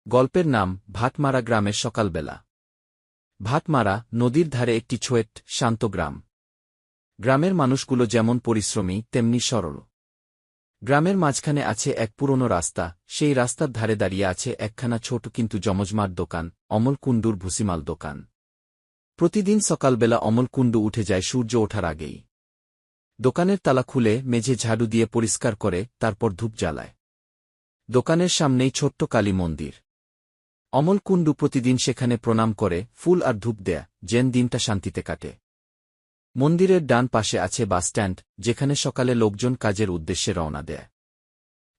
গল্পের নাম ভাটমারা গ্রামের সকালবেলা। ভাটমারা নদীর ধারে একটি ছোট্ট শান্ত গ্রাম। গ্রামের মানুষগুলো যেমন পরিশ্রমী তেমনি সরল। গ্রামের মাঝখানে আছে এক পুরনো রাস্তা, সেই রাস্তার ধারে দাঁড়িয়ে আছে একখানা ছোট কিন্তু জমজমাট দোকান, অমল কুণ্ডুর ভুসিমাল দোকান। প্রতিদিন সকালবেলা অমল কুণ্ডু উঠে যায় সূর্য ওঠার আগেই। দোকানের তালা খুলে মেঝে ঝাড়ু দিয়ে পরিষ্কার করে, তারপর ধূপ জ্বালায়। দোকানের সামনেই ছোট্ট কালী মন্দির। অমল কুণ্ডু প্রতিদিন সেখানে প্রণাম করে, ফুল আর ধূপ দেয়া, যেন দিনটা শান্তিতে কাটে। মন্দিরের ডান পাশে আছে বাসস্ট্যান্ড, যেখানে সকালে লোকজন কাজের উদ্দেশ্যে রওনা দেয়।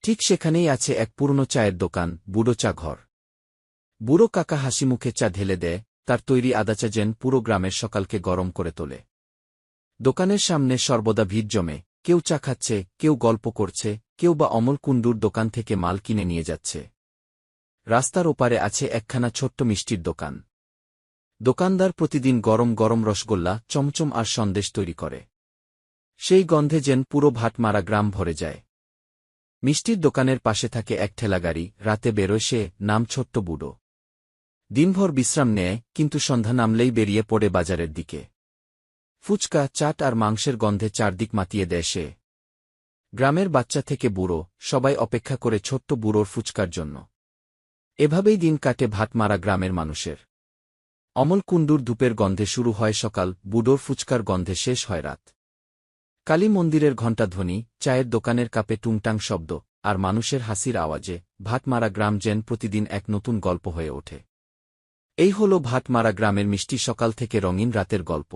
ঠিক সেখানেই আছে এক পুরনো চায়ের দোকান, বুড়ো চা ঘর। বুড়ো কাকা হাসিমুখে চা ঢেলে দেয়, তার তৈরি আদা চা যেন পুরো গ্রামের সকালকে গরম করে তোলে। দোকানের সামনে সর্বদা ভিড় জমে, কেউ চা খাচ্ছে, কেউ গল্প করছে, কেউ বা অমল কুণ্ডুর দোকান থেকে মাল কিনে নিয়ে যাচ্ছে। রাস্তার ওপারে আছে একখানা ছোট্ট মিষ্টির দোকান। দোকানদার প্রতিদিন গরম গরম রসগোল্লা, চমচম আর সন্দেশ তৈরি করে। সেই গন্ধে যেন পুরো ভাটমারা গ্রাম ভরে যায়। মিষ্টির দোকানের পাশে থাকে এক ঠেলাগাড়ি, রাতে বেরোয় সে, নাম ছোট্ট বুড়ো। দিনভর বিশ্রাম নেয়, কিন্তু সন্ধ্যা নামলেই বেরিয়ে পড়ে বাজারের দিকে। ফুচকা, চাট আর মাংসের গন্ধে চারদিক মাতিয়ে দেয় সে। গ্রামের বাচ্চা থেকে বুড়ো, সবাই অপেক্ষা করে ছোট্ট বুড়োর ফুচকার জন্য। এভাবেই দিন কাটে ভাটমারা গ্রামের মানুষের। অমল কুণ্ডুর ধূপের গন্ধে শুরু হয় সকাল, বুড়োর ফুচকার গন্ধে শেষ হয় রাত। কালী মন্দিরের ঘণ্টাধ্বনি, চায়ের দোকানের কাপে টুংটাং শব্দ, আর মানুষের হাসির আওয়াজে ভাটমারা গ্রাম যেন প্রতিদিন এক নতুন গল্প হয়ে ওঠে। এই হল ভাটমারা গ্রামের মিষ্টি সকাল থেকে রঙিন রাতের গল্প।